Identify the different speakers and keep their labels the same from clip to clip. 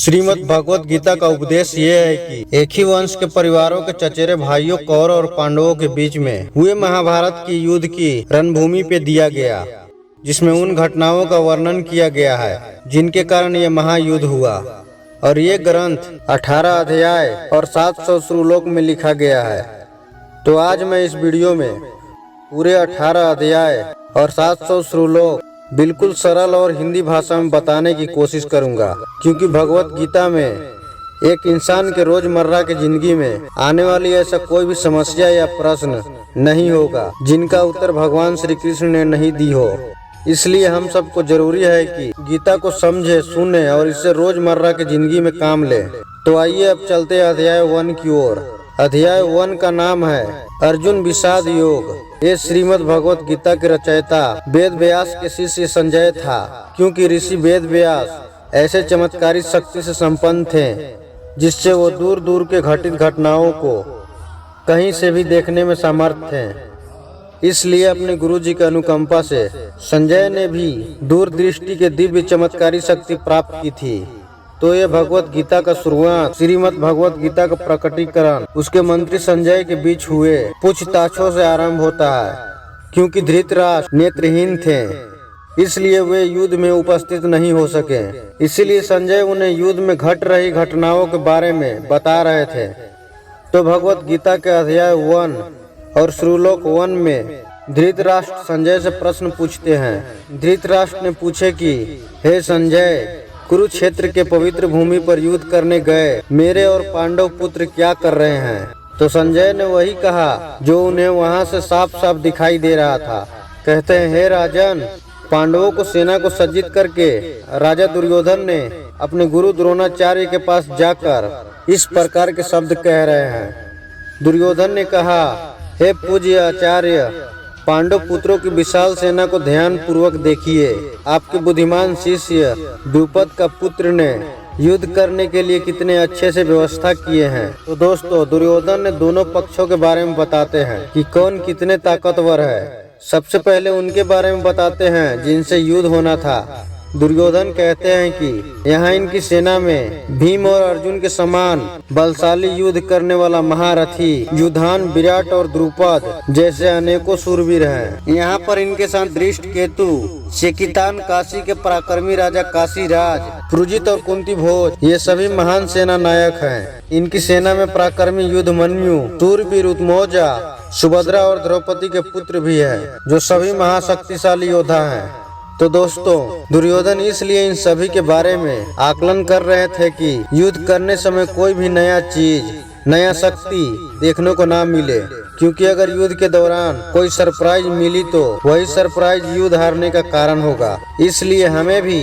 Speaker 1: श्रीमद् भगवत गीता का उपदेश ये है कि एक ही वंश के परिवारों के चचेरे भाइयों कौरव और पांडवों के बीच में हुए महाभारत की युद्ध की रणभूमि पे दिया गया, जिसमें उन घटनाओं का वर्णन किया गया है जिनके कारण ये महायुद्ध हुआ। और ये ग्रंथ 18 अध्याय और 700 श्लोक में लिखा गया है। तो आज मैं इस वीडियो में पूरे 18 अध्याय और 700 श्लोक बिल्कुल सरल और हिंदी भाषा में बताने की कोशिश करूंगा, क्योंकि भगवत गीता में एक इंसान के रोजमर्रा की जिंदगी में आने वाली ऐसा कोई भी समस्या या प्रश्न नहीं होगा जिनका उत्तर भगवान श्री कृष्ण ने नहीं दी हो। इसलिए हम सबको जरूरी है कि गीता को समझे, सुने और इससे रोजमर्रा की जिंदगी में काम ले। तो आइए अब चलते हैं अध्याय 1 की ओर। अध्याय 1 का नाम है अर्जुन विषाद योग। ये श्रीमद् भगवत गीता के रचयिता वेद व्यास के शिष्य संजय था, क्योंकि ऋषि वेद व्यास ऐसे चमत्कारी शक्ति से संपन्न थे जिससे वो दूर दूर के घटित घटनाओं को कहीं से भी देखने में समर्थ थे। इसलिए अपने गुरु जी की अनुकंपा से संजय ने भी दूरदृष्टि के दिव्य चमत्कारी शक्ति प्राप्त की थी। तो ये भगवत गीता का शुरुआत, श्रीमद् भगवत गीता का प्रकटीकरण उसके मंत्री संजय के बीच हुए पूछताछों से आरंभ होता है। क्योंकि धृतराष्ट्र नेत्रहीन थे, इसलिए वे युद्ध में उपस्थित नहीं हो सके। इसीलिए संजय उन्हें युद्ध में घट रही घटनाओं के बारे में बता रहे थे। तो भगवत गीता के अध्याय 1 और श्लोक 1 में धृतराष्ट्र संजय से प्रश्न पूछते हैं। धृतराष्ट्र ने पूछे कि हे संजय, कुरुक्षेत्र के पवित्र भूमि पर युद्ध करने गए मेरे और पांडव पुत्र क्या कर रहे हैं? तो संजय ने वही कहा जो उन्हें वहां से साफ साफ दिखाई दे रहा था। कहते हैं, हे राजन, पांडवों को सेना को सज्जित करके राजा दुर्योधन ने अपने गुरु द्रोणाचार्य के पास जाकर इस प्रकार के शब्द कह रहे हैं। दुर्योधन ने कहा, हे पूज्य आचार्य, पांडव पुत्रों की विशाल सेना को ध्यान पूर्वक देखिए। आपके बुद्धिमान शिष्य द्रुपद का पुत्र ने युद्ध करने के लिए कितने अच्छे से व्यवस्था किए हैं। तो दोस्तों, दुर्योधन ने दोनों पक्षों के बारे में बताते हैं कि कौन कितने ताकतवर है। सबसे पहले उनके बारे में बताते हैं जिनसे युद्ध होना था। दुर्योधन कहते हैं कि यहाँ इनकी सेना में भीम और अर्जुन के समान बलशाली युद्ध करने वाला महारथी युधान, विराट और द्रुपद जैसे अनेकों शूरवीर हैं। यहाँ पर इनके साथ दृष्टकेतु, शेकितान, काशी के पराक्रमी राजा काशीराज, पृजित और कुंती भोज, ये सभी महान सेना नायक हैं। इनकी सेना में पराक्रमी युद्धमन्यु, शूरवीर उत्मौजा, सुभद्रा और द्रौपदी के पुत्र भी है, जो सभी महाशक्तिशाली योद्धा हैं। तो दोस्तों, दुर्योधन इसलिए इन सभी के बारे में आकलन कर रहे थे कि युद्ध करने समय कोई भी नया चीज, नया शक्ति देखने को ना मिले। क्योंकि अगर युद्ध के दौरान कोई सरप्राइज मिली तो वही सरप्राइज युद्ध हारने का कारण होगा। इसलिए हमें भी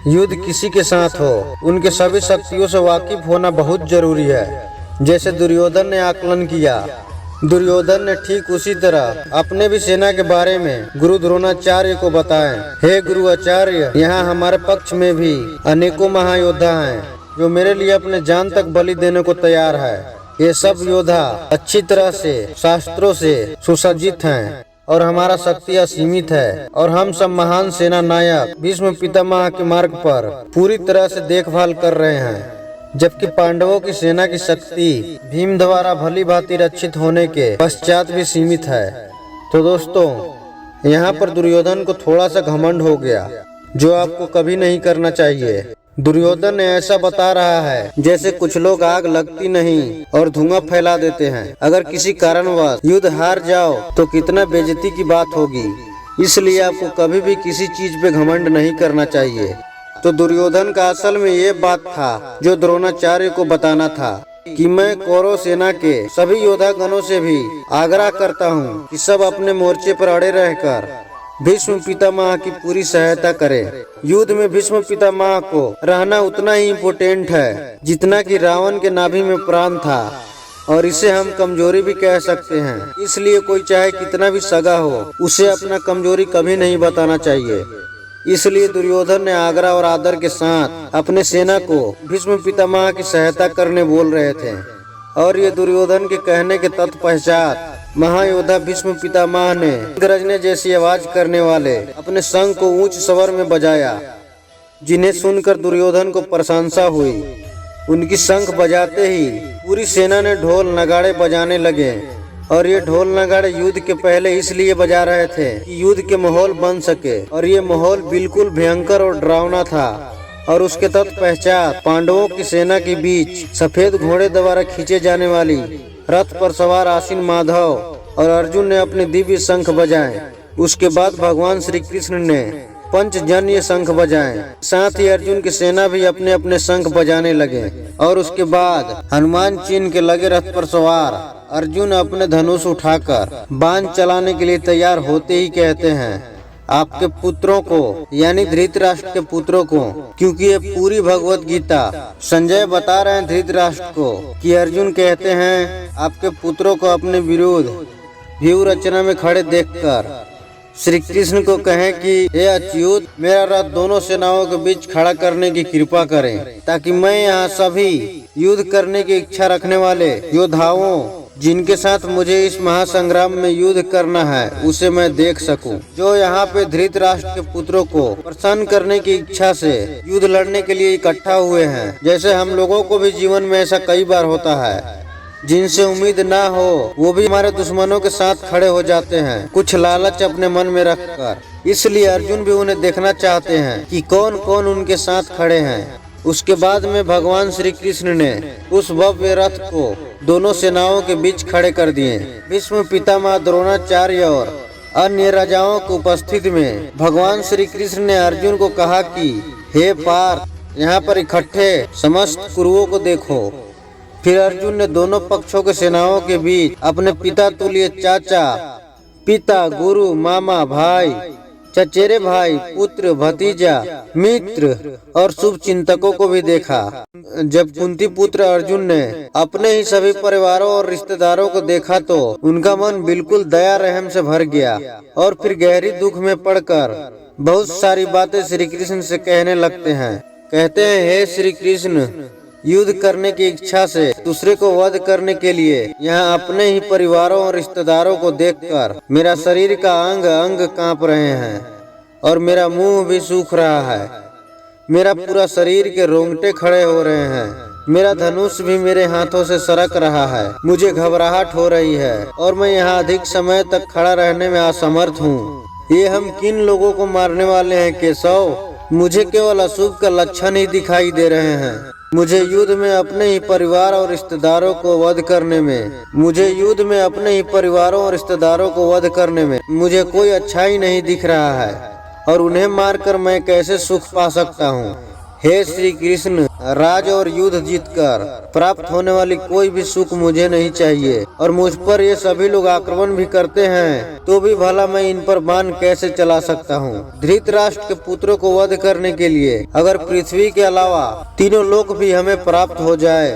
Speaker 1: युद्ध किसी के साथ हो, उनके सभी शक्तियों से वाकिफ होना बहुत जरूरी है। जैसे दुर्योधन ने आकलन किया, दुर्योधन ने ठीक उसी तरह अपने भी सेना के बारे में गुरु द्रोणाचार्य को बताएं। हे गुरु आचार्य, यहाँ हमारे पक्ष में भी अनेकों महायोद्धा हैं जो मेरे लिए अपने जान तक बलि देने को तैयार है। ये सब योद्धा अच्छी तरह से शास्त्रों से सुसज्जित हैं और हमारा शक्ति असीमित है। और हम सब महान सेना नायक भीष्म पितामह के मार्ग पर पूरी तरह से देखभाल कर रहे हैं, जबकि पांडवों की सेना की शक्ति भीम द्वारा भली भांति रक्षित होने के पश्चात भी सीमित है। तो दोस्तों, यहाँ पर दुर्योधन को थोड़ा सा घमंड हो गया, जो आपको कभी नहीं करना चाहिए। दुर्योधन ने ऐसा बता रहा है जैसे कुछ लोग आग लगती नहीं और धुआं फैला देते हैं। अगर किसी कारणवश युद्ध हार जाओ तो कितना बेइज्जती की बात होगी। इसलिए आपको कभी भी किसी चीज पे घमंड नहीं करना चाहिए। तो दुर्योधन का असल में ये बात था जो द्रोणाचार्य को बताना था कि मैं कौरव सेना के सभी योद्धा गणों से भी आग्रह करता हूँ कि सब अपने मोर्चे पर अड़े रहकर भीष्म पितामह की पूरी सहायता करें। युद्ध में भीष्म पितामह को रहना उतना ही इम्पोर्टेंट है जितना कि रावण के नाभि में प्राण था, और इसे हम कमजोरी भी कह सकते हैं। इसलिए कोई चाहे कितना भी सगा हो, उसे अपना कमजोरी कभी नहीं बताना चाहिए। इसलिए दुर्योधन ने आग्रह और आदर के साथ अपने सेना को भीष्म पितामह की सहायता करने बोल रहे थे। और ये दुर्योधन के कहने के तत्पश्चात महायोद्धा भीष्म पितामह ने गरजने जैसी आवाज करने वाले अपने शंख को ऊंच स्वर में बजाया, जिन्हें सुनकर दुर्योधन को प्रशंसा हुई। उनकी शंख बजाते ही पूरी सेना ने ढोल नगाड़े बजाने लगे। और ये ढोल नगाड़े युद्ध के पहले इसलिए बजा रहे थे कि युद्ध के माहौल बन सके। और ये माहौल बिल्कुल भयंकर और डरावना था। और उसके तत्पश्चात पांडवों की सेना के बीच सफेद घोड़े द्वारा खींचे जाने वाली रथ पर सवार आसीन माधव और अर्जुन ने अपने दिव्य शंख बजाए। उसके बाद भगवान श्री कृष्ण ने पंचजन्य शंख बजाए। साथ ही अर्जुन की सेना भी अपने अपने शंख बजाने लगे। और उसके बाद हनुमान चिन्ह के लगे रथ पर सवार अर्जुन अपने धनुष उठाकर बाण चलाने के लिए तैयार होते ही कहते हैं, आपके पुत्रों को यानी धृतराष्ट्र के पुत्रों को, क्योंकि ये पूरी भगवत गीता संजय बता रहे हैं धृतराष्ट्र को कि अर्जुन कहते हैं आपके पुत्रों को अपने विरुद्ध व्यूह रचना में खड़े देखकर श्री कृष्ण को कहें कि हे अच्युत, मेरा रथ दोनों सेनाओं के बीच खड़ा करने की कृपा करें, ताकि मैं यहाँ सभी युद्ध करने की इच्छा रखने वाले योद्धाओं जिनके साथ मुझे इस महासंग्राम में युद्ध करना है उसे मैं देख सकूं। जो यहाँ पे धृतराष्ट्र के पुत्रों को प्रसन्न करने की इच्छा से युद्ध लड़ने के लिए इकट्ठा हुए हैं। जैसे हम लोगों को भी जीवन में ऐसा कई बार होता है, जिनसे उम्मीद ना हो वो भी हमारे दुश्मनों के साथ खड़े हो जाते हैं, कुछ लालच अपने मन में रखकर। इसलिए अर्जुन भी उन्हें देखना चाहते हैं कि कौन कौन उनके साथ खड़े हैं। उसके बाद में भगवान श्री कृष्ण ने उस भव्य रथ को दोनों सेनाओं के बीच खड़े कर दिए। भीष्म पितामह द्रोणाचार्य और अन्य राजाओं की उपस्थिति में भगवान श्री कृष्ण ने अर्जुन को कहा कि हे पार्थ, यहाँ पर इकट्ठे समस्त कुरुओं को देखो। फिर अर्जुन ने दोनों पक्षों के सेनाओं के बीच अपने पिता तुल्य चाचा, पिता, गुरु, मामा, भाई, चचेरे भाई, पुत्र, भतीजा, मित्र और शुभ चिंतकों को भी देखा। जब कुंती पुत्र अर्जुन ने अपने ही सभी परिवारों और रिश्तेदारों को देखा तो उनका मन बिल्कुल दया रहम से भर गया। और फिर गहरी दुख में पड़कर बहुत सारी बातें श्री कृष्ण से कहने लगते हैं। कहते हैं, हे श्री कृष्ण, युद्ध करने की इच्छा से दूसरे को वध करने के लिए यहाँ अपने ही परिवारों और रिश्तेदारों को देखकर मेरा शरीर का अंग अंग कांप रहे हैं और मेरा मुंह भी सूख रहा है। मेरा पूरा शरीर के रोंगटे खड़े हो रहे हैं। मेरा धनुष भी मेरे हाथों से सरक रहा है। मुझे घबराहट हो रही है और मैं यहाँ अधिक समय तक खड़ा रहने में असमर्थ हूँ। ये हम किन लोगों को मारने वाले हैं केशव? मुझे केवल अशुभ का लक्षण ही दिखाई दे रहे हैं। मुझे युद्ध में अपने ही परिवार और रिश्तेदारों को वध करने में मुझे कोई अच्छाई नहीं दिख रहा है और उन्हें मारकर मैं कैसे सुख पा सकता हूँ। हे श्री कृष्ण, राज और युद्ध जीतकर प्राप्त होने वाली कोई भी सुख मुझे नहीं चाहिए। और मुझ पर ये सभी लोग आक्रमण भी करते हैं तो भी भला मैं इन पर बाण कैसे चला सकता हूँ। धृतराष्ट्र के पुत्रों को वध करने के लिए अगर पृथ्वी के अलावा तीनों लोक भी हमें प्राप्त हो जाए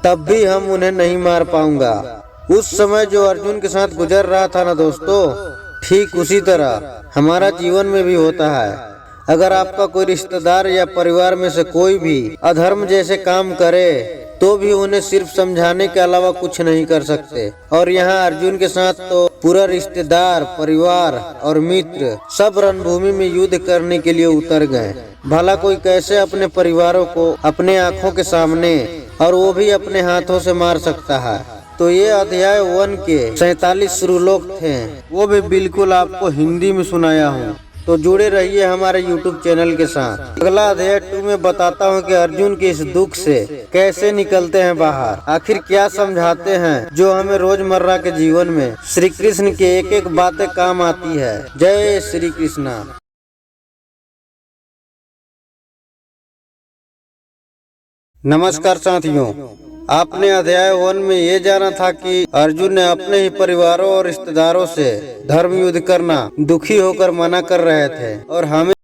Speaker 1: तब भी हम उन्हें नहीं मार पाऊंगा। उस समय जो अर्जुन के साथ गुजर रहा था ना दोस्तों, ठीक उसी तरह हमारा जीवन में भी होता है। अगर आपका कोई रिश्तेदार या परिवार में से कोई भी अधर्म जैसे काम करे तो भी उन्हें सिर्फ समझाने के अलावा कुछ नहीं कर सकते। और यहाँ अर्जुन के साथ तो पूरा रिश्तेदार, परिवार और मित्र सब रणभूमि में युद्ध करने के लिए उतर गए। भला कोई कैसे अपने परिवारों को अपने आंखों के सामने और वो भी अपने हाथों से मार सकता है। तो ये अध्याय 1 के 47 श्लोक थे, वो भी बिल्कुल आपको हिंदी में सुनाया हूँ। तो जुड़े रहिए हमारे YouTube चैनल के साथ। अगला अध्याय 2 में बताता हूँ कि अर्जुन के इस दुख से कैसे निकलते हैं बाहर, आखिर क्या समझाते हैं जो हमें रोजमर्रा के जीवन में श्री कृष्ण की एक एक बातें काम आती है। जय श्री कृष्णा। नमस्कार साथियों, आपने अध्याय 1 में ये जाना था कि अर्जुन ने अपने ही परिवारों और रिश्तेदारों से धर्म युद्ध करना दुखी होकर मना कर रहे थे और हमें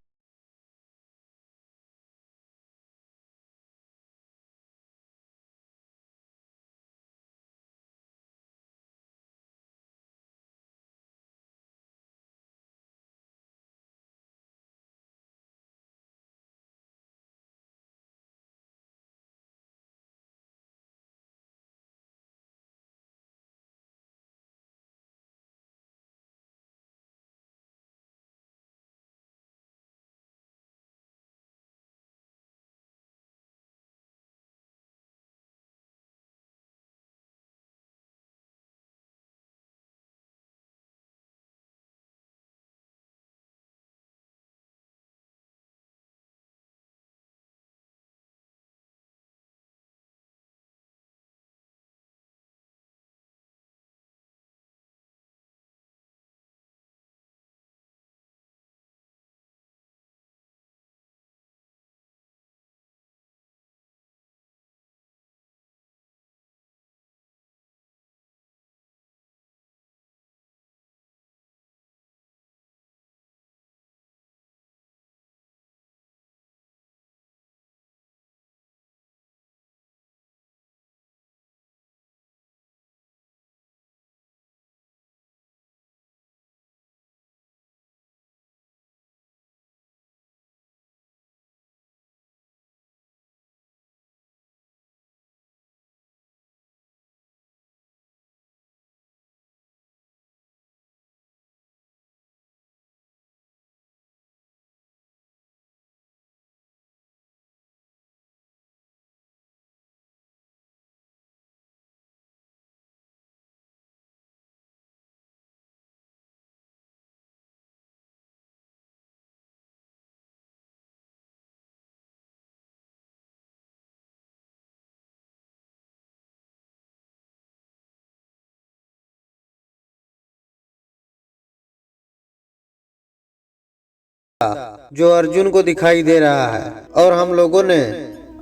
Speaker 1: जो अर्जुन को दिखाई दे रहा है। और हम लोगों ने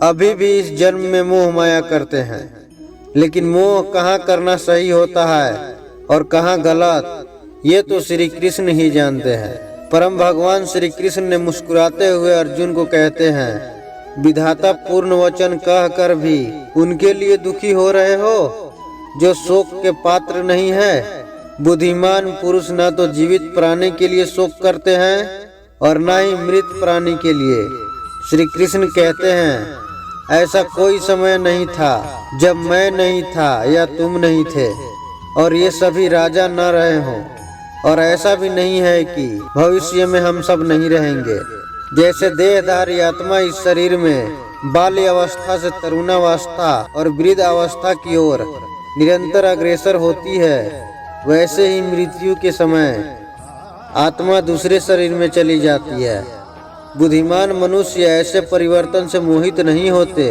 Speaker 1: अभी भी इस जन्म में मोह माया करते हैं, लेकिन मोह कहाँ करना सही होता है और कहाँ गलत, ये तो श्री कृष्ण ही जानते हैं। परम भगवान श्री कृष्ण ने मुस्कुराते हुए अर्जुन को कहते हैं, विधाता पूर्ण वचन कहकर भी उनके लिए दुखी हो रहे हो जो शोक के पात्र नहीं है। बुद्धिमान पुरुष न तो जीवित प्राणी के लिए शोक करते हैं और न ही मृत प्राणी के लिए। श्री कृष्ण कहते हैं, ऐसा कोई समय नहीं था जब मैं नहीं था या तुम नहीं थे और ये सभी राजा न रहे हों, और ऐसा भी नहीं है कि भविष्य में हम सब नहीं रहेंगे। जैसे देहधारी आत्मा इस शरीर में बाल्य अवस्था से तरुणावस्था और वृद्ध अवस्था की ओर निरंतर अग्रसर होती है, वैसे ही मृत्यु के समय आत्मा दूसरे शरीर में चली जाती है। बुद्धिमान मनुष्य ऐसे परिवर्तन से मोहित नहीं होते।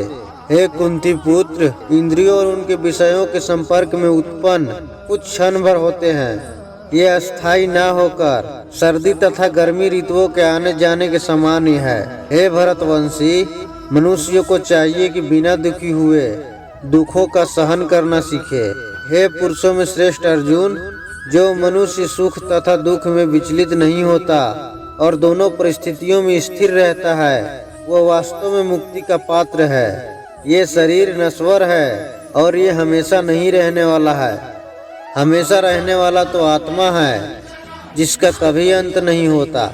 Speaker 1: हे कुंती पुत्र, इंद्रियों और उनके विषयों के संपर्क में उत्पन्न कुछ क्षण भर होते हैं। ये अस्थायी न होकर सर्दी तथा गर्मी ऋतुओं के आने जाने के समान ही है। हे भरतवंशी, मनुष्य को चाहिए कि बिना दुखी हुए दुखों का सहन करना सीखे। हे पुरुषों में श्रेष्ठ अर्जुन, जो मनुष्य सुख तथा दुख में विचलित नहीं होता और दोनों परिस्थितियों में स्थिर रहता है, वह वास्तव में मुक्ति का पात्र है। ये शरीर नश्वर है और ये हमेशा नहीं रहने वाला है। हमेशा रहने वाला तो आत्मा है जिसका कभी अंत नहीं होता।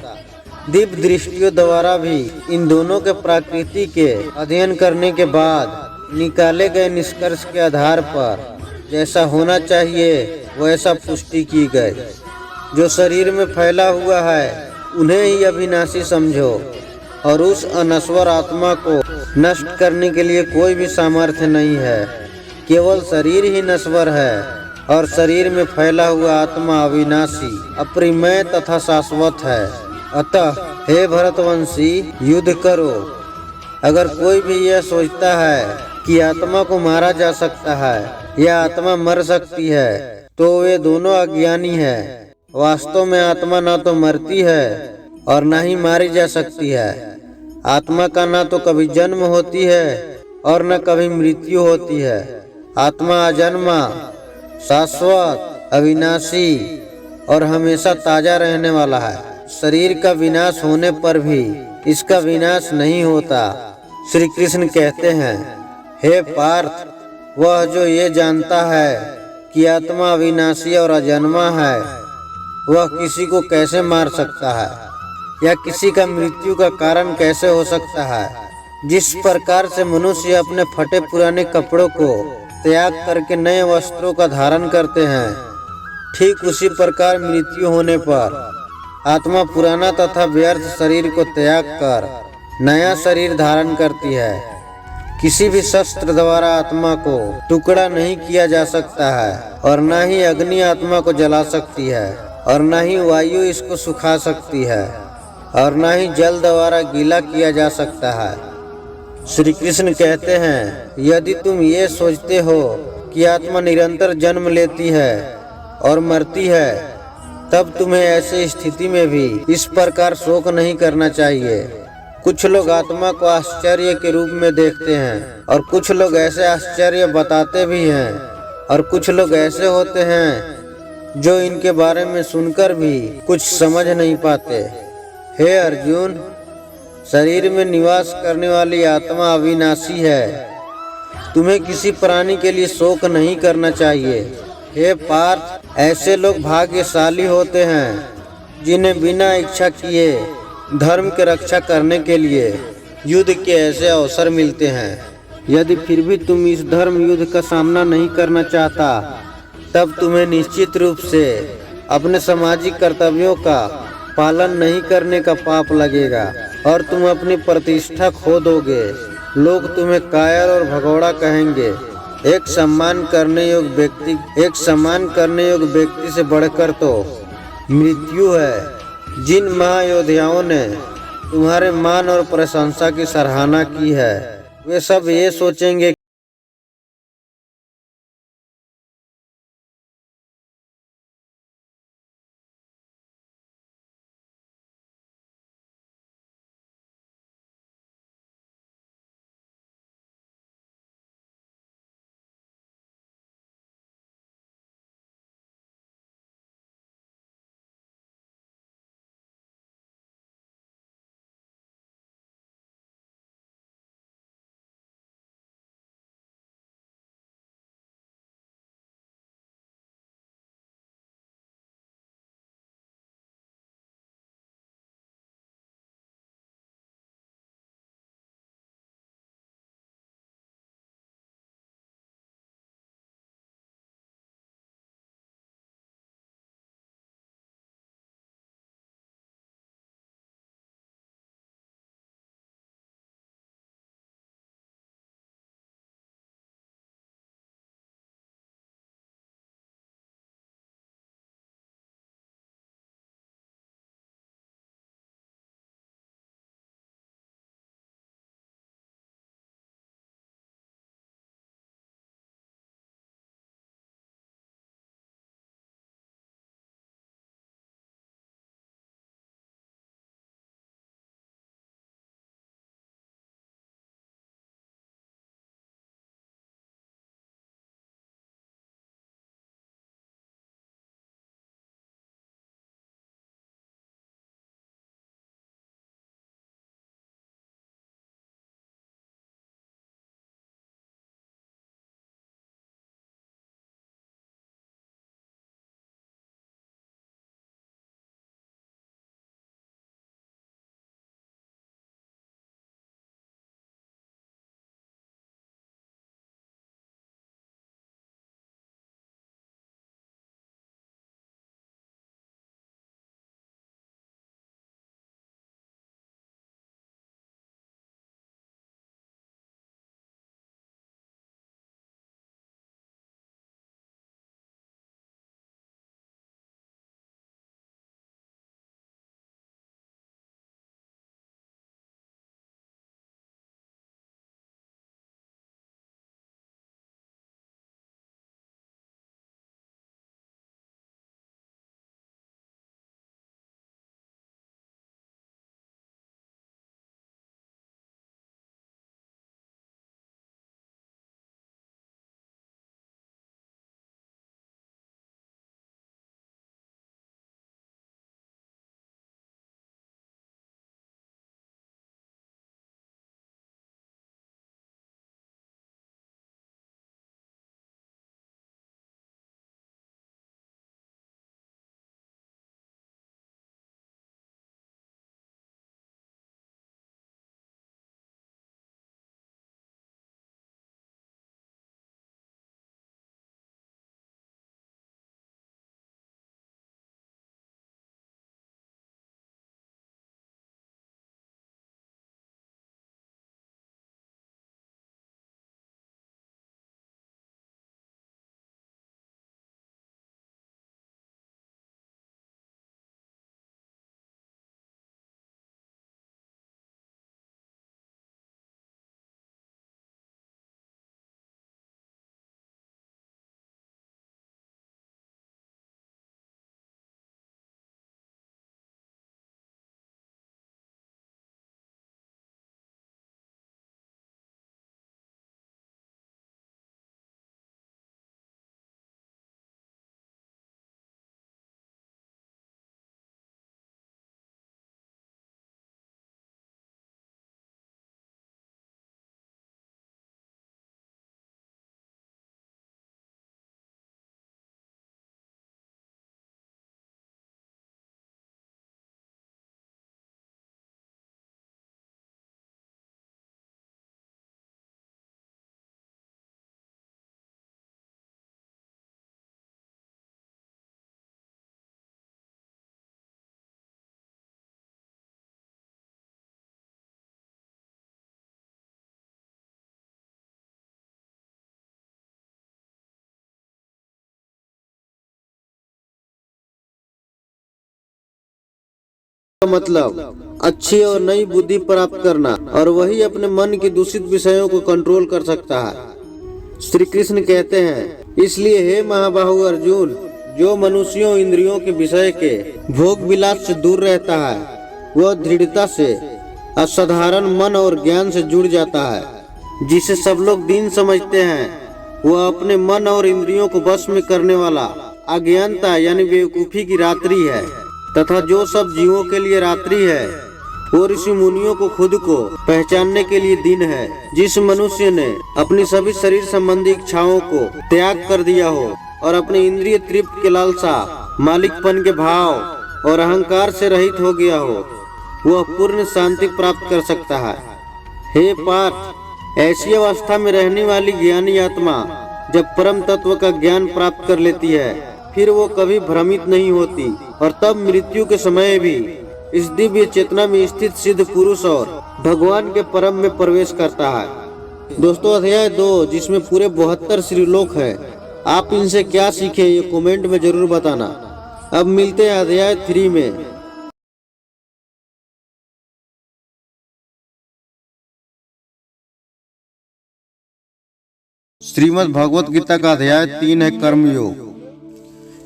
Speaker 1: दिव्य दृष्टियों द्वारा भी इन दोनों के प्रकृति के अध्ययन करने के बाद निकाले गए निष्कर्ष के आधार पर जैसा होना चाहिए वैसा पुष्टि की गई। जो शरीर में फैला हुआ है उन्हें ही अविनाशी समझो और उस अनश्वर आत्मा को नष्ट करने के लिए कोई भी सामर्थ्य नहीं है। केवल शरीर ही नश्वर है और शरीर में फैला हुआ आत्मा अविनाशी, अप्रिमेय तथा शाश्वत है। अतः हे भरतवंशी, युद्ध करो। अगर कोई भी यह सोचता है कि आत्मा को मारा जा सकता है या आत्मा मर सकती है तो वे दोनों अज्ञानी है। वास्तव में आत्मा न तो मरती है और न ही मारी जा सकती है। आत्मा का न तो कभी जन्म होती है और न कभी मृत्यु होती है। आत्मा अजन्मा, शाश्वत, अविनाशी और हमेशा ताजा रहने वाला है। शरीर का विनाश होने पर भी इसका विनाश नहीं होता। श्री कृष्ण कहते हैं, हे पार्थ, वह जो ये जानता है कि आत्मा अविनाशी और अजन्मा है, वह किसी को कैसे मार सकता है या किसी का मृत्यु का कारण कैसे हो सकता है। जिस प्रकार से मनुष्य अपने फटे पुराने कपड़ों को त्याग करके नए वस्त्रों का धारण करते हैं, ठीक उसी प्रकार मृत्यु होने पर आत्मा पुराना तथा व्यर्थ शरीर को त्याग कर नया शरीर धारण करती है। किसी भी शस्त्र द्वारा आत्मा को टुकड़ा नहीं किया जा सकता है और न ही अग्नि आत्मा को जला सकती है और न ही वायु इसको सुखा सकती है और न ही जल द्वारा गीला किया जा सकता है। श्री कृष्ण कहते हैं, यदि तुम ये सोचते हो कि आत्मा निरंतर जन्म लेती है और मरती है, तब तुम्हें ऐसी स्थिति में भी इस प्रकार शोक नहीं करना चाहिए। कुछ लोग आत्मा को आश्चर्य के रूप में देखते हैं और कुछ लोग ऐसे आश्चर्य बताते भी हैं और कुछ लोग ऐसे होते हैं जो इनके बारे में सुनकर भी कुछ समझ नहीं पाते। हे अर्जुन, शरीर में निवास करने वाली आत्मा अविनाशी है। तुम्हें किसी प्राणी के लिए शोक नहीं करना चाहिए। हे पार्थ, ऐसे लोग भाग्यशाली होते हैं जिन्हें बिना इच्छा किए धर्म की रक्षा करने के लिए युद्ध के ऐसे अवसर मिलते हैं। यदि फिर भी तुम इस धर्म युद्ध का सामना नहीं करना चाहता, तब तुम्हें निश्चित रूप से अपने सामाजिक कर्तव्यों का पालन नहीं करने का पाप लगेगा और तुम अपनी प्रतिष्ठा खो दोगे। लोग तुम्हें कायर और भगोड़ा कहेंगे। एक सम्मान करने योग्य व्यक्ति से बढ़कर तो मृत्यु है। जिन महायोद्धाओं ने तुम्हारे मान और प्रशंसा की सराहना की है, वे सब ये सोचेंगे मतलब अच्छी और नई बुद्धि प्राप्त करना, और वही अपने मन के दूषित विषयों को कंट्रोल कर सकता है। श्री कृष्ण कहते हैं, इसलिए हे महाबाहु अर्जुन, जो मनुष्यों इंद्रियों के विषय के भोग विलास से दूर रहता है, वह दृढ़ता से असाधारण मन और ज्ञान से जुड़ जाता है। जिसे सब लोग दीन समझते हैं, वह अपने मन और इंद्रियों को वश में करने वाला अज्ञानता यानी बेवकूफी की रात्रि है, तथा जो सब जीवों के लिए रात्रि है, वो ऋषि मुनियों को खुद को पहचानने के लिए दिन है। जिस मनुष्य ने अपनी सभी शरीर संबंधी इच्छाओं को त्याग कर दिया हो और अपने इंद्रिय तृप्त के लालसा, मालिकपन के भाव और अहंकार से रहित हो गया हो, वह पूर्ण शांति प्राप्त कर सकता है। हे पार्थ, ऐसी अवस्था में रहने वाली ज्ञानी आत्मा जब परम तत्व का ज्ञान प्राप्त कर लेती है, फिर वो कभी भ्रमित नहीं होती, और तब मृत्यु के समय भी इस दिव्य चेतना में स्थित सिद्ध पुरुष और भगवान के परम में प्रवेश करता है। दोस्तों, अध्याय 2 जिसमें पूरे 72 श्रीलोक है, आप इनसे क्या सीखे ये कमेंट में जरूर बताना। अब मिलते हैं अध्याय 3 में। श्रीमद् भगवत गीता का अध्याय 3 है कर्मयोग।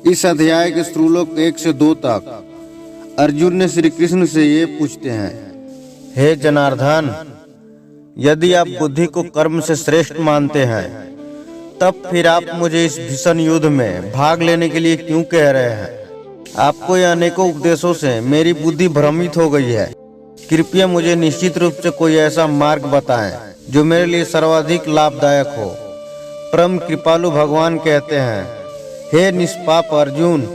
Speaker 1: इस अध्याय के श्लोक 1 से 2 तक अर्जुन ने श्री कृष्ण से ये पूछते हैं, हे जनार्दन, यदि आप बुद्धि को कर्म से श्रेष्ठ मानते हैं, तब फिर आप मुझे इस भीषण युद्ध में भाग लेने के लिए क्यों कह रहे हैं? आपको ये अनेकों उपदेशों से मेरी बुद्धि भ्रमित हो गई है। कृपया मुझे निश्चित रूप से कोई ऐसा मार्ग बताएं जो मेरे लिए सर्वाधिक लाभदायक हो। परम कृपालु भगवान कहते हैं, हे निष्पाप अर्जुन,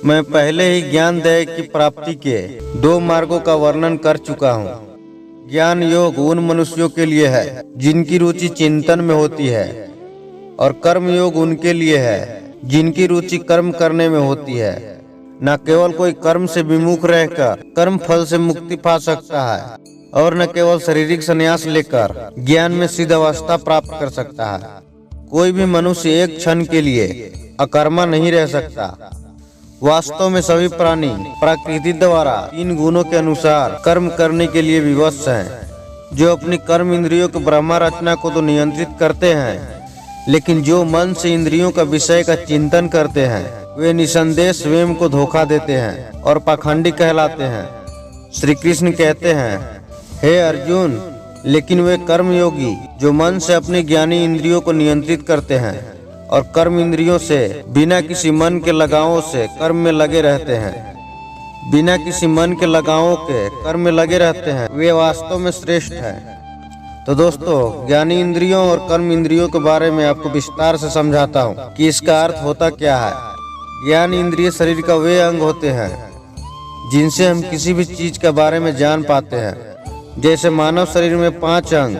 Speaker 1: मैं पहले ही ज्ञान दय की प्राप्ति के 2 मार्गों का वर्णन कर चुका हूँ। ज्ञान योग उन मनुष्यों के लिए है जिनकी रुचि चिंतन में होती है, और कर्म योग उनके लिए है जिनकी रुचि कर्म करने में होती है। न केवल कोई कर्म से विमुख रहकर कर्म फल से मुक्ति पा सकता है, और न केवल शारीरिक संन्यास लेकर ज्ञान में सिद्ध अवस्था प्राप्त कर सकता है। कोई भी मनुष्य एक क्षण के लिए अकर्मा नहीं रह सकता। वास्तव में सभी प्राणी प्रकृति द्वारा 3 गुणों के अनुसार कर्म करने के लिए विवश हैं, जो अपनी कर्म इंद्रियों की ब्रह्मा रचना को तो नियंत्रित करते हैं, लेकिन जो मन से इंद्रियों का विषय का चिंतन करते हैं, वे निसंदेह स्वयं को धोखा देते हैं और पाखंडी कहलाते हैं। श्री कृष्ण कहते हैं, हे अर्जुन, लेकिन वे कर्मयोगी जो मन से अपनी ज्ञानी इंद्रियों को नियंत्रित करते हैं और कर्म इंद्रियों से बिना किसी मन के लगावों से कर्म में लगे रहते हैं, बिना किसी मन के लगावों के कर्म में लगे रहते हैं, वे वास्तव में श्रेष्ठ हैं। तो दोस्तों, ज्ञानी इंद्रियों और कर्म इंद्रियों के बारे में आपको विस्तार से समझाता हूँ कि इसका अर्थ होता क्या है। ज्ञान इंद्रिय शरीर का वे अंग होते हैं जिनसे हम किसी भी चीज के बारे में जान पाते हैं। जैसे मानव शरीर में 5 अंग,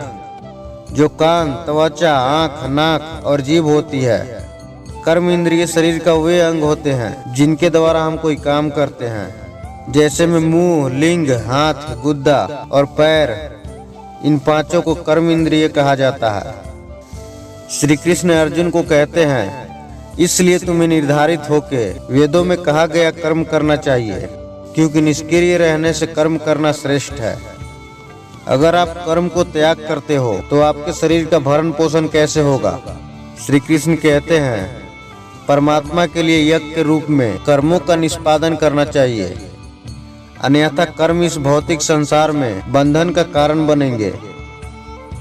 Speaker 1: जो कान, त्वचा, आँख, नाक और जीभ होती है। कर्म इंद्रिय शरीर का वे अंग होते हैं जिनके द्वारा हम कोई काम करते हैं। जैसे में मुंह, लिंग, हाथ, गुद्दा और पैर, इन 5 को कर्म इंद्रिय कहा जाता है। श्री कृष्ण अर्जुन को कहते हैं, इसलिए तुम्हें निर्धारित होके वेदों में कहा गया कर्म करना चाहिए, क्योंकि निष्क्रिय रहने से कर्म करना श्रेष्ठ है। अगर आप कर्म को त्याग करते हो तो आपके शरीर का भरण पोषण कैसे होगा? श्री कृष्ण कहते हैं, परमात्मा के लिए यज्ञ के रूप में कर्मों का निष्पादन करना चाहिए, अन्यथा कर्म इस भौतिक संसार में बंधन का कारण बनेंगे।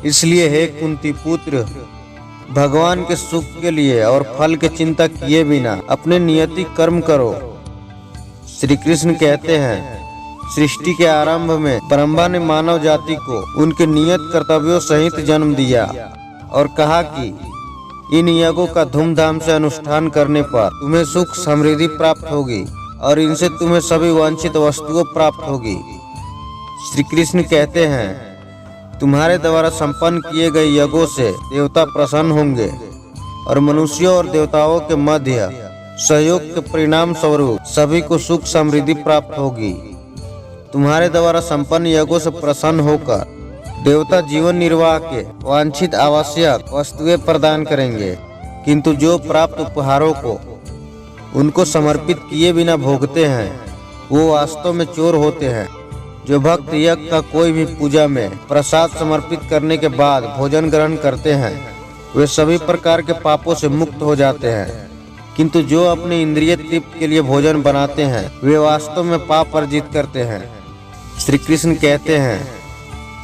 Speaker 1: इसलिए हे कुंती पुत्र, भगवान के सुख के लिए और फल की चिंता किए बिना अपने नियति कर्म करो। श्री कृष्ण कहते हैं, सृष्टि के आरंभ में ब्रह्मा ने मानव जाति को उनके नियत कर्तव्यों सहित जन्म दिया और कहा कि इन यज्ञों का धूमधाम से अनुष्ठान करने पर तुम्हें सुख समृद्धि प्राप्त होगी और इनसे तुम्हें सभी वांछित वस्तुओं प्राप्त होगी। श्री कृष्ण कहते हैं, तुम्हारे द्वारा संपन्न किए गए यज्ञों से देवता प्रसन्न होंगे और मनुष्यों और देवताओं के मध्य सहयोग के परिणाम स्वरूप सभी को सुख समृद्धि प्राप्त होगी। तुम्हारे द्वारा संपन्न यज्ञों से प्रसन्न होकर देवता जीवन निर्वाह के वांछित आवश्यक वस्तुएं प्रदान करेंगे, किंतु जो प्राप्त उपहारों को उनको समर्पित किए बिना भोगते हैं, वो वास्तव में चोर होते हैं। जो भक्त यज्ञ का कोई भी पूजा में प्रसाद समर्पित करने के बाद भोजन ग्रहण करते हैं वे सभी प्रकार के पापों से मुक्त हो जाते हैं, किंतु जो अपनी इंद्रिय तृप्ति के लिए भोजन बनाते हैं वे वास्तव में पाप अर्जित करते हैं। श्री कृष्ण कहते हैं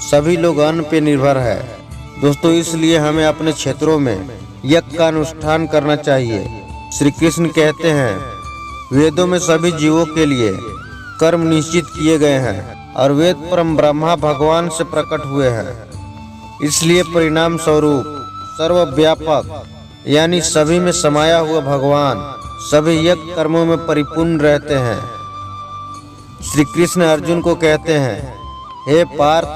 Speaker 1: सभी लोग अन्न पे निर्भर है। दोस्तों, इसलिए हमें अपने क्षेत्रों में यज्ञ का अनुष्ठान करना चाहिए। श्री कृष्ण कहते हैं वेदों में सभी जीवों के लिए कर्म निश्चित किए गए हैं और वेद परम ब्रह्मा भगवान से प्रकट हुए हैं। इसलिए परिणाम स्वरूप सर्वव्यापक यानी सभी में समाया हुआ भगवान सभी यज्ञ कर्मों में परिपूर्ण रहते हैं। श्री कृष्ण अर्जुन को कहते हैं हे पार्थ,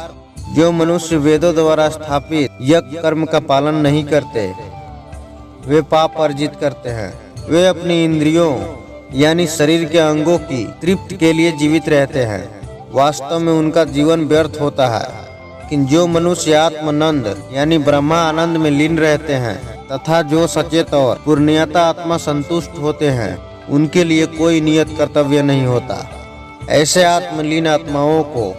Speaker 1: जो मनुष्य वेदों द्वारा स्थापित यज्ञ कर्म का पालन नहीं करते वे पाप अर्जित करते हैं। वे अपनी इंद्रियों यानी शरीर के अंगों की तृप्ति के लिए जीवित रहते हैं। वास्तव में उनका जीवन व्यर्थ होता है। लेकिन जो मनुष्य आत्मानंद यानी ब्रह्मा आनंद में लीन रहते हैं तथा जो सचेत और पूर्णतः आत्मा संतुष्ट होते हैं उनके लिए कोई नियत कर्तव्य नहीं होता। ऐसे आत्मलीन आत्माओं को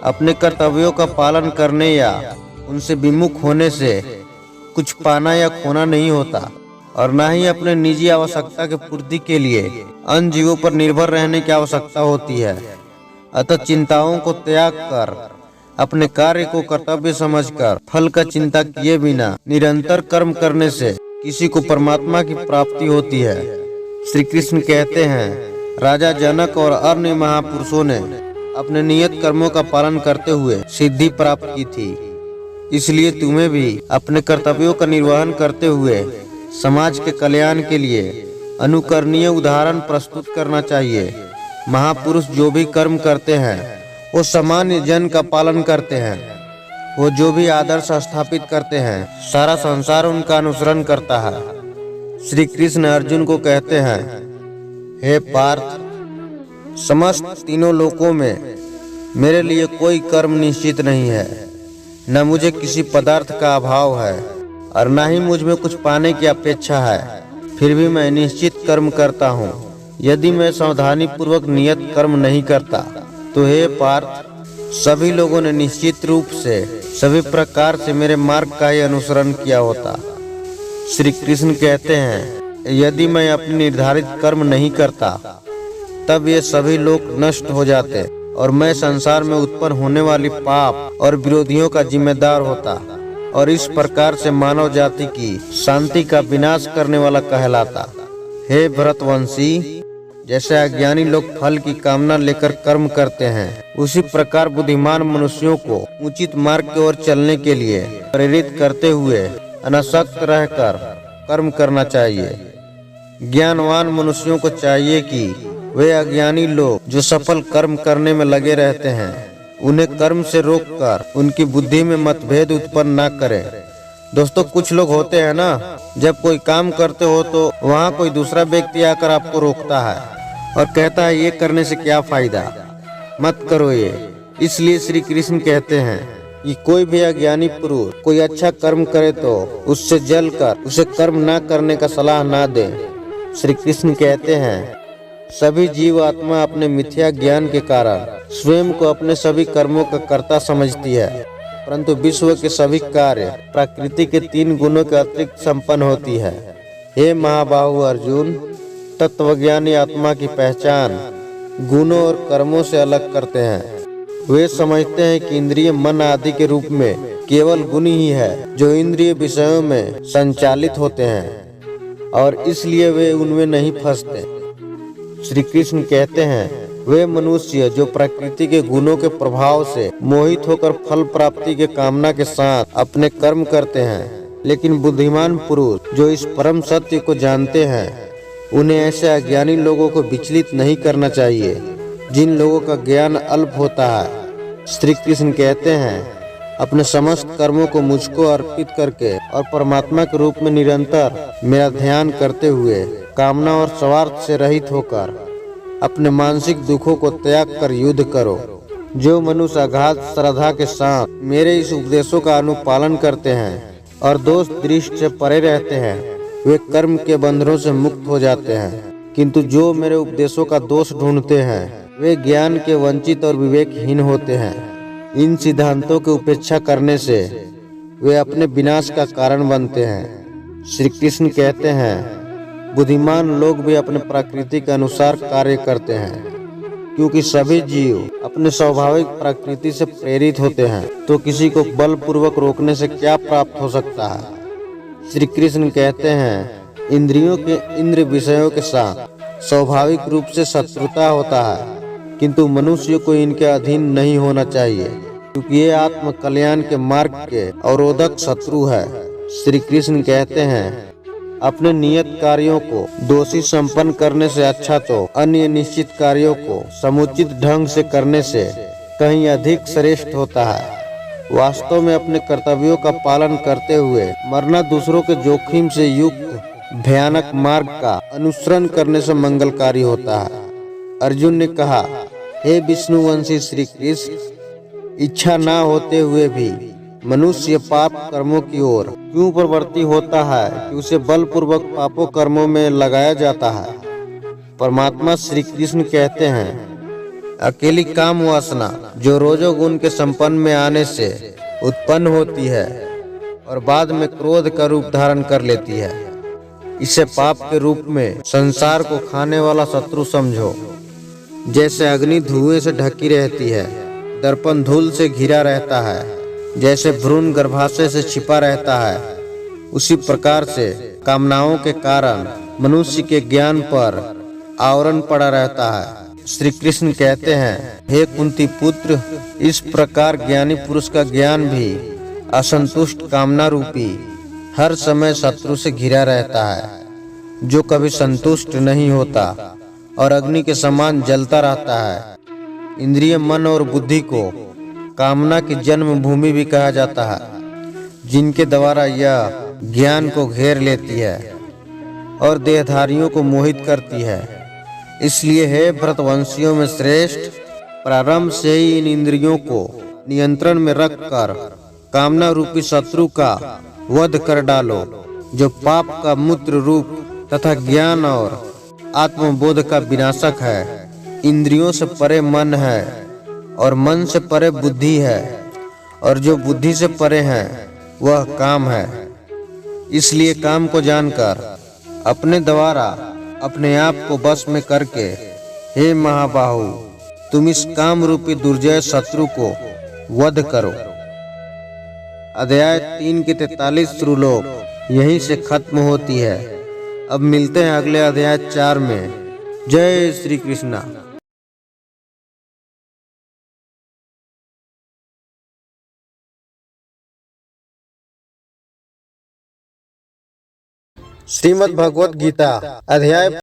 Speaker 1: अपने कर्तव्यों का पालन करने या उनसे विमुख होने से कुछ पाना या खोना नहीं होता और न ही अपने निजी आवश्यकता के पूर्ति के लिए अन्य जीवों पर निर्भर रहने की आवश्यकता होती है। अतः चिंताओं को त्याग कर अपने कार्य को कर्तव्य समझकर फल का चिंता किए बिना निरंतर कर्म करने से किसी को परमात्मा की प्राप्ति होती है। श्री कृष्ण कहते हैं राजा जनक और अन्य महापुरुषों ने अपने नियत कर्मों का पालन करते हुए सिद्धि प्राप्त की थी। इसलिए तुम्हें भी अपने कर्तव्यों का निर्वहन करते हुए समाज के कल्याण के लिए अनुकरणीय उदाहरण प्रस्तुत करना चाहिए। महापुरुष जो भी कर्म करते हैं वो सामान्य जन का पालन करते हैं। वो जो भी आदर्श स्थापित करते हैं सारा संसार उनका अनुसरण करता है। श्री कृष्ण अर्जुन को कहते हैं हे पार्थ, समस्त तीनों लोकों में मेरे लिए कोई कर्म निश्चित नहीं है। न मुझे किसी पदार्थ का अभाव है और न ही मुझ में कुछ पाने की अपेक्षा है। फिर भी मैं निश्चित कर्म करता हूँ। यदि मैं सावधानी पूर्वक नियत कर्म नहीं करता तो हे पार्थ, सभी लोगों ने निश्चित रूप से सभी प्रकार से मेरे मार्ग का ही अनुसरण किया होता। श्री कृष्ण कहते हैं यदि मैं अपने निर्धारित कर्म नहीं करता तब ये सभी लोग नष्ट हो जाते और मैं संसार में उत्पन्न होने वाली पाप और विरोधियों का जिम्मेदार होता और इस प्रकार से मानव जाति की शांति का विनाश करने वाला कहलाता। हे भरतवंशी, जैसे अज्ञानी लोग फल की कामना लेकर कर्म करते हैं उसी प्रकार बुद्धिमान मनुष्यों को उचित मार्ग की ओर चलने के लिए प्रेरित करते हुए अनासक्त रहकर कर्म करना चाहिए। ज्ञानवान मनुष्यों को चाहिए कि वे अज्ञानी लोग जो सफल कर्म करने में लगे रहते हैं उन्हें कर्म से रोककर उनकी बुद्धि में मतभेद उत्पन्न न करें। दोस्तों, कुछ लोग होते हैं ना, जब कोई काम करते हो तो वहाँ कोई दूसरा व्यक्ति आकर आपको रोकता है और कहता है ये करने से क्या फायदा, मत करो ये। इसलिए श्री कृष्ण कहते हैं कि कोई भी अज्ञानी पुरुष कोई अच्छा कर्म करे तो उससे जलकर उसे कर्म न करने का सलाह ना दे। श्री कृष्ण कहते हैं सभी जीव आत्मा अपने मिथ्या ज्ञान के कारण स्वयं को अपने सभी कर्मों का कर्ता समझती है, परंतु विश्व के सभी कार्य प्रकृति के 3 गुणों के अतिरिक्त संपन्न होती है। हे महाबाहु अर्जुन, तत्वज्ञानी आत्मा की पहचान गुणों और कर्मों से अलग करते हैं। वे समझते हैं कि इंद्रिय मन आदि के रूप में केवल गुण ही है जो इंद्रिय विषयों में संचालित होते हैं और इसलिए वे उनमें नहीं फंसते। श्री कृष्ण कहते हैं वे मनुष्य जो प्रकृति के गुणों के प्रभाव से मोहित होकर फल प्राप्ति के कामना के साथ अपने कर्म करते हैं, लेकिन बुद्धिमान पुरुष जो इस परम सत्य को जानते हैं उन्हें ऐसे अज्ञानी लोगों को विचलित नहीं करना चाहिए जिन लोगों का ज्ञान अल्प होता है। श्री कृष्ण कहते हैं अपने समस्त कर्मों को मुझको अर्पित करके और परमात्मा के रूप में निरंतर मेरा ध्यान करते हुए कामना और स्वार्थ से रहित होकर अपने मानसिक दुखों को त्याग कर युद्ध करो। जो मनुष्य अगाध श्रद्धा के साथ मेरे इस उपदेशों का अनुपालन करते हैं और दोष दृष्टि से परे रहते हैं वे कर्म के बंधनों से मुक्त हो जाते हैं, किंतु जो मेरे उपदेशों का दोष ढूंढते हैं वे ज्ञान के वंचित और विवेकहीन होते हैं। इन सिद्धांतों की उपेक्षा करने से वे अपने विनाश का कारण बनते हैं। श्री कृष्ण कहते हैं, बुद्धिमान लोग भी अपने प्रकृति के अनुसार कार्य करते हैं, क्योंकि सभी जीव अपने स्वाभाविक प्रकृति से प्रेरित होते हैं। तो किसी को बलपूर्वक रोकने से क्या प्राप्त हो सकता है। श्री कृष्ण कहते हैं, इंद्रियों के इंद्र विषयों के साथ स्वाभाविक रूप से शत्रुता होता है, किंतु मनुष्य को इनके अधीन नहीं होना चाहिए, क्योंकि ये आत्म कल्याण के मार्ग के अवरोधक शत्रु है। श्री कृष्ण कहते हैं, अपने नियत कार्यों को दोषी संपन्न करने से अच्छा तो अन्य निश्चित कार्यों को समुचित ढंग से करने से कहीं अधिक श्रेष्ठ होता है। वास्तव में अपने कर्तव्यों का पालन करते हुए मरना दूसरों के जोखिम से युक्त भयानक मार्ग का अनुसरण करने से मंगलकारी होता है। अर्जुन ने कहा, हे विष्णुवंशी श्री कृष्ण, इच्छा न होते हुए भी मनुष्य पाप कर्मों की ओर क्यों प्रवृत्ति होता है कि उसे बलपूर्वक पापों कर्मों में लगाया जाता है। परमात्मा श्री कृष्ण कहते हैं, अकेली काम वासना जो रोजोगुण के संपन्न में आने से उत्पन्न होती है और बाद में क्रोध का रूप धारण कर लेती है, इसे पाप के रूप में संसार को खाने वाला शत्रु समझो। जैसे अग्नि धुएं से ढकी रहती है, दर्पण धूल से घिरा रहता है, जैसे भ्रूण गर्भाशय से छिपा रहता है, उसी प्रकार से कामनाओं के कारण मनुष्य के ज्ञान पर आवरण पड़ा रहता है। श्री कृष्ण कहते हैं, हे कुंती पुत्र, इस प्रकार ज्ञानी पुरुष का ज्ञान भी असंतुष्ट कामना रूपी हर समय शत्रु से घिरा रहता है, जो कभी संतुष्ट नहीं होता और अग्नि के समान जलता रहता है। इंद्रिय, मन और बुद्धि को कामना की जन्म भूमि भी कहा जाता है, जिनके द्वारा यह ज्ञान को घेर लेती है और देहधारियों को मोहित करती है। इसलिए हे भरतवंशियों में श्रेष्ठ, प्रारंभ से ही इन इंद्रियों को नियंत्रण में रखकर कामना रूपी शत्रु का वध कर डालो, जो पाप का मूत्र रूप तथा ज्ञान और आत्मबोध का विनाशक है। इंद्रियों से परे मन है और मन से परे बुद्धि है, और जो बुद्धि से परे है वह काम है। इसलिए काम को जानकर अपने द्वारा अपने आप को वश में करके, हे महाबाहु, तुम इस काम रूपी दुर्जय शत्रु को वध करो। अध्याय 3 के 43 श्लोक यहीं से खत्म होती है। अब मिलते हैं अगले अध्याय 4 में। जय श्री कृष्णा। श्रीमद् भगवत गीता अध्याय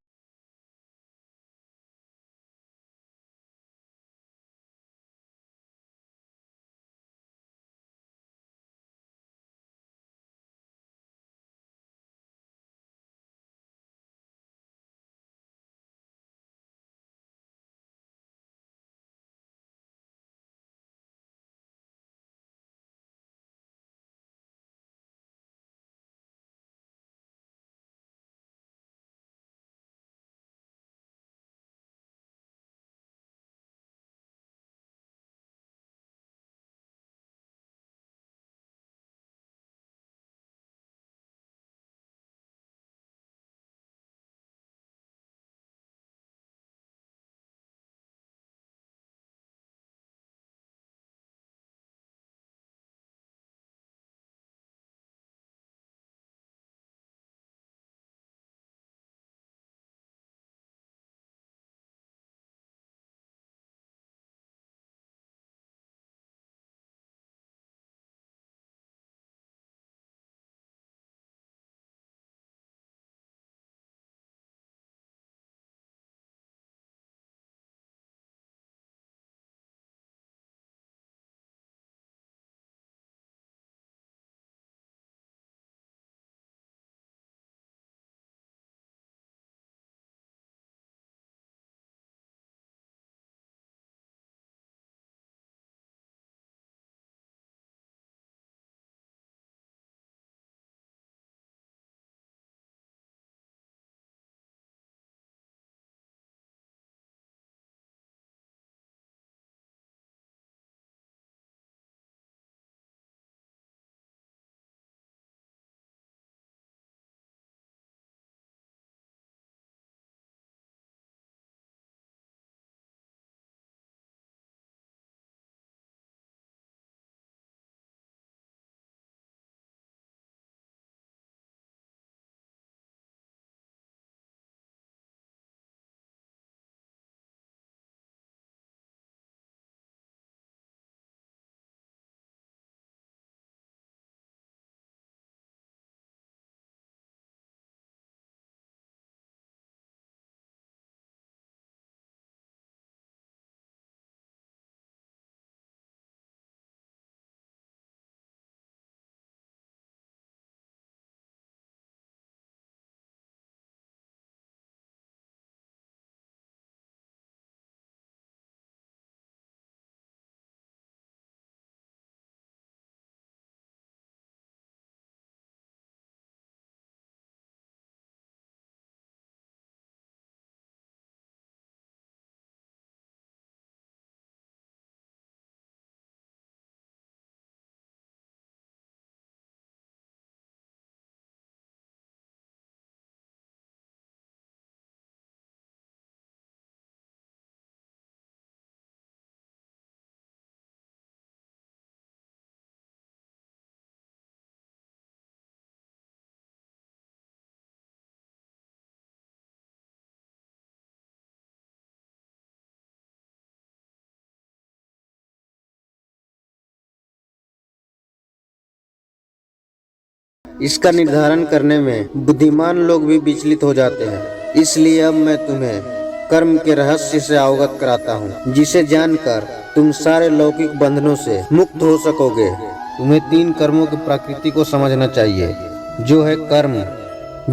Speaker 1: इसका निर्धारण करने में बुद्धिमान लोग भी विचलित हो जाते हैं। इसलिए अब मैं तुम्हें कर्म के रहस्य से अवगत कराता हूँ, जिसे जानकर तुम सारे लौकिक बंधनों से मुक्त हो सकोगे। तुम्हें 3 कर्मों की प्रकृति को समझना चाहिए, जो है कर्म,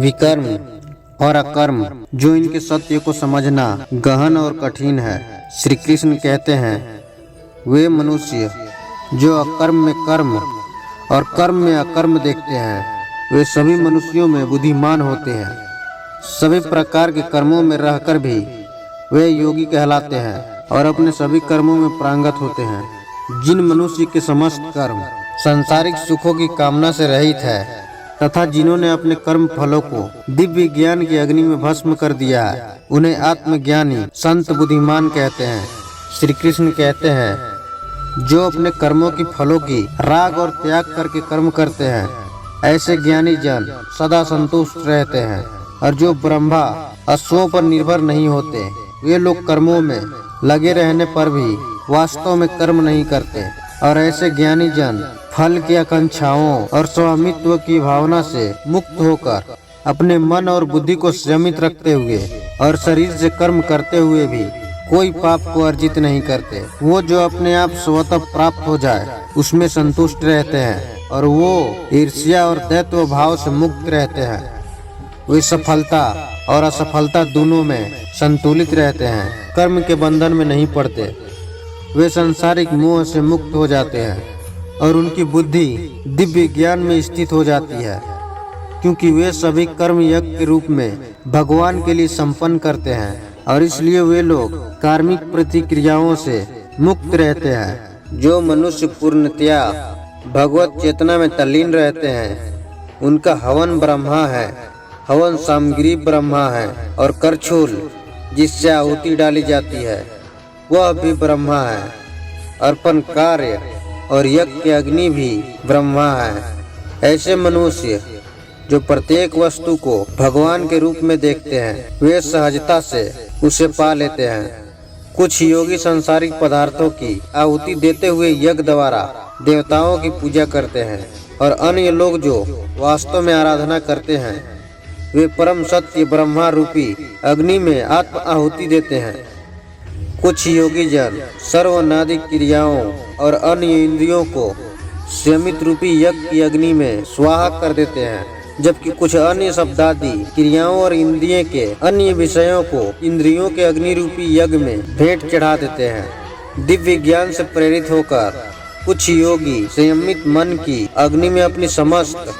Speaker 1: विकर्म और अकर्म। जो इनके सत्य को समझना गहन और कठिन है। श्री कृष्ण कहते हैं, वे मनुष्य जो अकर्म में कर्म और कर्म में अकर्म देखते हैं, वे सभी मनुष्यों में बुद्धिमान होते हैं। सभी प्रकार के कर्मों में रहकर भी वे योगी कहलाते हैं और अपने सभी कर्मों में प्रांगत होते हैं। जिन मनुष्य के समस्त कर्म सांसारिक सुखों की कामना से रहित है तथा जिन्होंने अपने कर्म फलों को दिव्य ज्ञान की अग्नि में भस्म कर दिया है, उन्हें आत्मज्ञानी संत बुद्धिमान कहते हैं। श्री कृष्ण कहते हैं, जो अपने कर्मों की फलों की राग और त्याग करके कर्म करते हैं, ऐसे ज्ञानी जन सदा संतुष्ट रहते हैं। और जो ब्रह्मा अश्वों पर निर्भर नहीं होते, वे लोग कर्मों में लगे रहने पर भी वास्तव में कर्म नहीं करते। और ऐसे ज्ञानी जन फल की आकांक्षाओं और स्वामित्व की भावना से मुक्त होकर अपने मन और बुद्धि को संयमित रखते हुए और शरीर से कर्म करते हुए भी कोई पाप को अर्जित नहीं करते। वो जो अपने आप स्वतः प्राप्त हो जाए उसमें संतुष्ट रहते हैं और वो ईर्ष्या और दैत्य भाव से मुक्त रहते हैं। वे सफलता और असफलता दोनों में संतुलित रहते हैं, कर्म के बंधन में नहीं पड़ते। वे सांसारिक मोह से मुक्त हो जाते हैं और उनकी बुद्धि दिव्य ज्ञान में स्थित हो जाती है, क्योंकि वे सभी कर्म यज्ञ के रूप में भगवान के लिए संपन्न करते हैं और इसलिए वे लोग कार्मिक प्रतिक्रियाओं से मुक्त रहते हैं। जो मनुष्य पूर्णतया भगवत चेतना में तल्लीन रहते हैं, उनका हवन ब्रह्मा है, हवन सामग्री ब्रह्मा है और करछूल जिससे आहुति डाली जाती है वह भी ब्रह्मा है। अर्पण कार्य और यज्ञ की अग्नि भी ब्रह्मा है। ऐसे मनुष्य जो प्रत्येक वस्तु को भगवान के रूप में देखते हैं, वे सहजता से उसे पा लेते हैं। कुछ योगी सांसारिक पदार्थों की आहुति देते हुए यज्ञ द्वारा देवताओं की पूजा करते हैं और अन्य लोग जो वास्तव में आराधना करते हैं, वे परम सत्य ब्रह्मा रूपी अग्नि में आत्म आहुति देते हैं। कुछ योगी जन सर्वनादिक क्रियाओं और अन्य इंद्रियों को संयमित रूपी यज्ञ की अग्नि में स्वाहा कर देते हैं, जबकि कुछ अन्य शब्दादि क्रियाओं और इंद्रिय के अन्य विषयों को इंद्रियों के अग्नि रूपी यज्ञ में भेंट चढ़ा देते हैं। दिव्य ज्ञान से प्रेरित होकर कुछ योगी संयमित मन की अग्नि में अपनी समस्त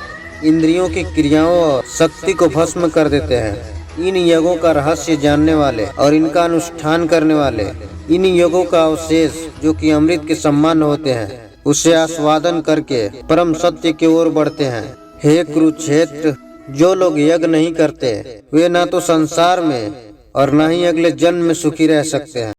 Speaker 1: इंद्रियों की क्रियाओं और शक्ति को भस्म कर देते हैं। इन योगों का रहस्य जानने वाले और इनका अनुष्ठान करने वाले इन योगों का अवशेष जो कि अमृत के समान होते हैं, उसे आस्वादन करके परम सत्य की ओर बढ़ते हैं। हे कुरुक्षेत्र, जो लोग यज्ञ नहीं करते, वे ना तो संसार में और न ही अगले जन्म में सुखी रह सकते हैं।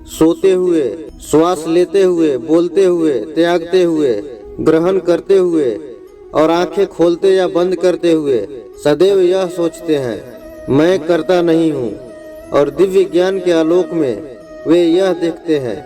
Speaker 1: सोते हुए, श्वास लेते हुए, बोलते हुए, त्यागते हुए, ग्रहण करते हुए और आंखें खोलते या बंद करते हुए सदैव यह सोचते हैं, मैं करता नहीं हूँ। और दिव्य ज्ञान के आलोक में वे यह देखते हैं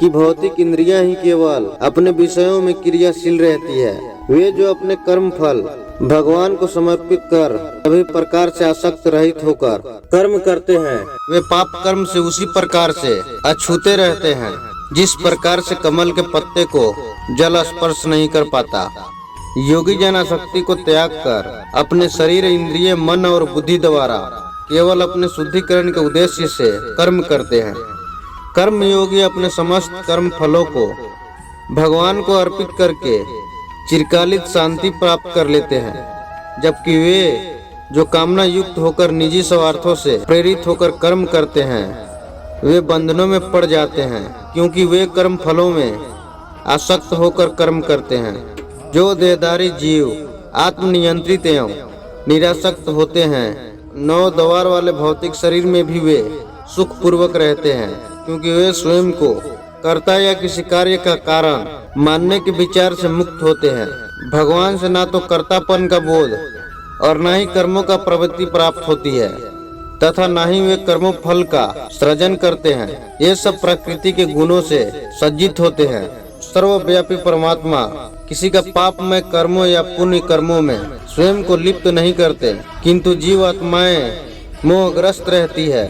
Speaker 1: कि भौतिक इंद्रियां ही केवल अपने विषयों में क्रियाशील रहती है। वे जो अपने कर्म फल भगवान को समर्पित कर सभी प्रकार से आसक्त रहित होकर कर्म करते हैं, वे पाप कर्म से उसी प्रकार से अछूते रहते हैं जिस प्रकार से कमल के पत्ते को जल स्पर्श नहीं कर पाता। योगी जन आसक्ति को त्याग कर अपने शरीर, इंद्रिय, मन और बुद्धि द्वारा केवल अपने शुद्धिकरण के उद्देश्य से कर्म करते हैं। कर्म योगी अपने समस्त कर्म फलों को भगवान को अर्पित करके चिरकालिक शांति प्राप्त कर लेते हैं, जबकि वे जो कामना युक्त होकर निजी स्वार्थों से प्रेरित होकर कर्म करते हैं वे बंधनों में पड़ जाते हैं, क्योंकि वे कर्म फलों में आसक्त होकर कर्म करते हैं। जो देहधारी जीव आत्मनियंत्रित एवं निरासक्त होते हैं, 9 द्वार वाले भौतिक शरीर में भी वे सुख पूर्वक रहते हैं, क्योंकि वे स्वयं को कर्ता या किसी कार्य का कारण मानने के विचार से मुक्त होते हैं। भगवान से ना तो कर्तापन का बोध और ना ही कर्मों का प्रवृत्ति प्राप्त होती है, तथा ना ही वे कर्मों फल का सृजन करते हैं। ये सब प्रकृति के गुणों से सज्जित होते हैं। सर्वव्यापी परमात्मा किसी का पापमय कर्मों या पुण्य कर्मों में स्वयं को लिप्त नहीं करते, किंतु जीव आत्माएं मोहग्रस्त रहती है,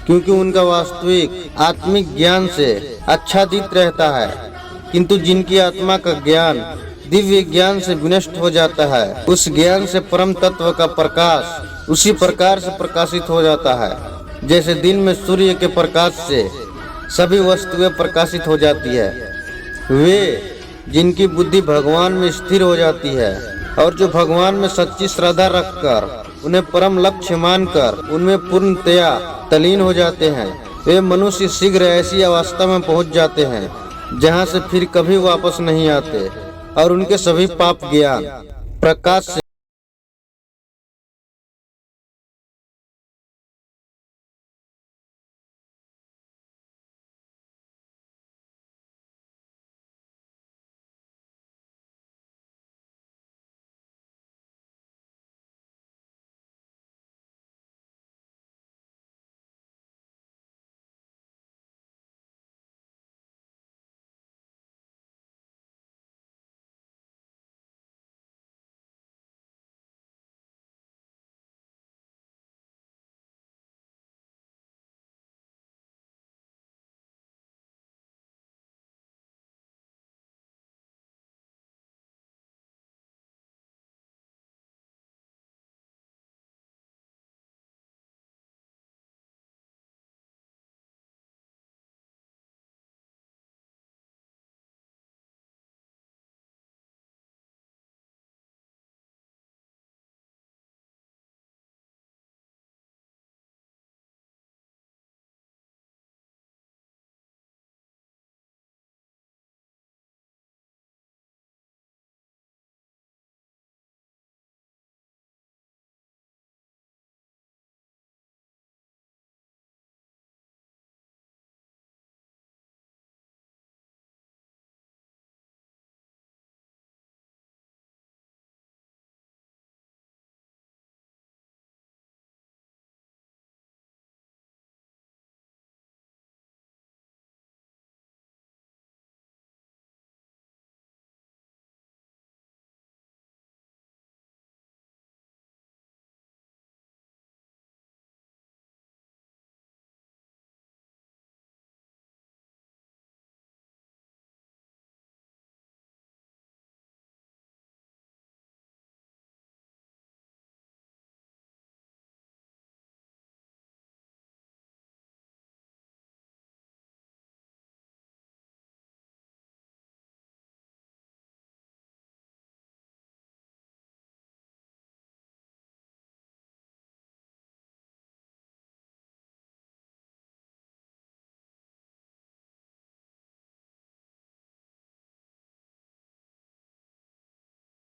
Speaker 1: क्योंकि उनका वास्तविक आत्मिक ज्ञान से आच्छादित रहता है। किंतु जिनकी आत्मा का ज्ञान दिव्य ज्ञान से विनष्ट हो जाता है, उस ज्ञान से परम तत्व का प्रकाश उसी प्रकार से प्रकाशित हो जाता है जैसे दिन में सूर्य के प्रकाश से सभी वस्तुएं प्रकाशित हो जाती है। वे जिनकी बुद्धि भगवान में स्थिर हो जाती है और जो भगवान में सच्ची श्रद्धा रखकर उन्हें परम लक्ष्य मानकर उनमें पूर्णतया तलीन हो जाते हैं, वे मनुष्य शीघ्र ऐसी अवस्था में पहुंच जाते हैं जहां से फिर कभी वापस नहीं आते और उनके सभी पाप ज्ञान प्रकाश से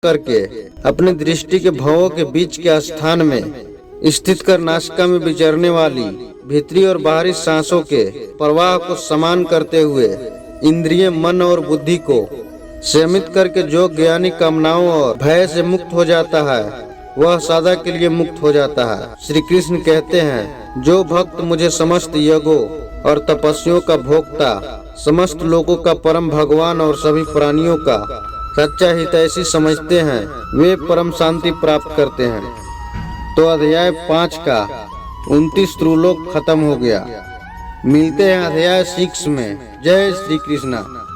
Speaker 1: करके अपने दृष्टि के भावों के बीच के स्थान में स्थित कर नासिका में विचरने वाली भीतरी और बाहरी सांसों के प्रवाह को समान करते हुए इंद्रिय, मन और बुद्धि को संयमित करके जो ज्ञानी कामनाओं और भय से मुक्त हो जाता है वह सदा के लिए मुक्त हो जाता है। श्री कृष्ण कहते हैं, जो भक्त मुझे समस्त यज्ञों और तपस्याओं का भोक्ता, समस्त लोगों का परम भगवान और सभी प्राणियों का सच्चा हितैषी समझते हैं, वे परम शांति प्राप्त करते हैं। तो अध्याय 5 का 29 श्लोक खत्म हो गया। मिलते हैं अध्याय 6 में। जय श्री कृष्णा।